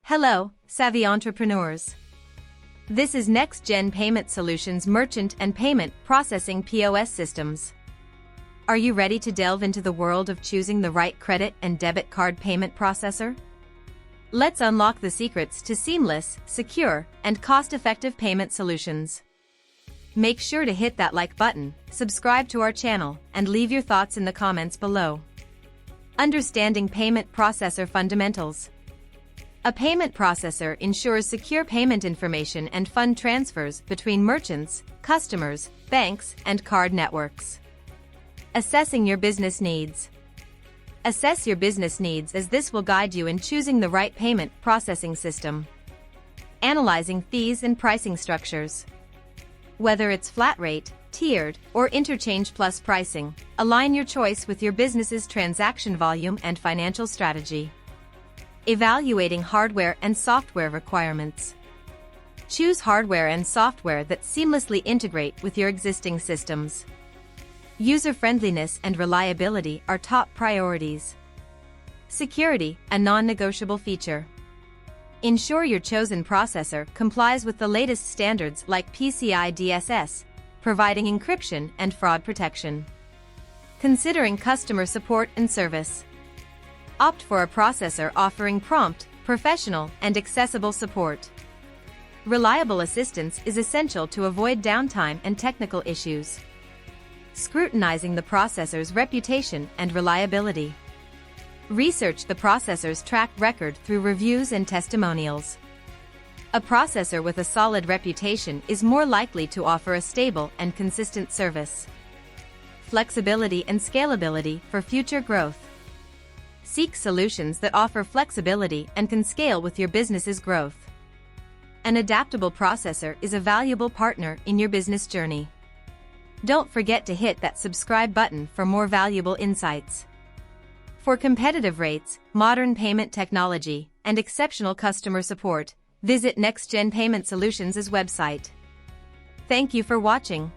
Hello, savvy entrepreneurs. This is NextGen Payment Solutions merchant and payment processing POS systems. Are you ready to delve into the world of choosing the right credit and debit card payment processor? Let's unlock the secrets to seamless, secure, and cost-effective payment solutions. Make sure to hit that like button, subscribe to our channel, and leave your thoughts in the comments below. Understanding payment processor fundamentals. A payment processor ensures secure payment information and fund transfers between merchants, customers, banks, and card networks. Assessing your business needs. Assess your business needs as this will guide you in choosing the right payment processing system. Analyzing fees and pricing structures. Whether it's flat rate, tiered, or interchange plus pricing, align your choice with your business's transaction volume and financial strategy. Evaluating hardware and software requirements. Choose hardware and software that seamlessly integrate with your existing systems. User-friendliness and reliability are top priorities. Security, a non-negotiable feature. Ensure your chosen processor complies with the latest standards like PCI DSS, providing encryption and fraud protection. Considering customer support and service. Opt for a processor offering prompt, professional, and accessible support. Reliable assistance is essential to avoid downtime and technical issues. Scrutinizing the processor's reputation and reliability. Research the processor's track record through reviews and testimonials. A processor with a solid reputation is more likely to offer a stable and consistent service. Flexibility and scalability for future growth. Seek solutions that offer flexibility and can scale with your business's growth. An adaptable processor is a valuable partner in your business journey. Don't forget to hit that subscribe button for more valuable insights. For competitive rates, modern payment technology, and exceptional customer support, visit NextGen Payment Solutions' website. Thank you for watching.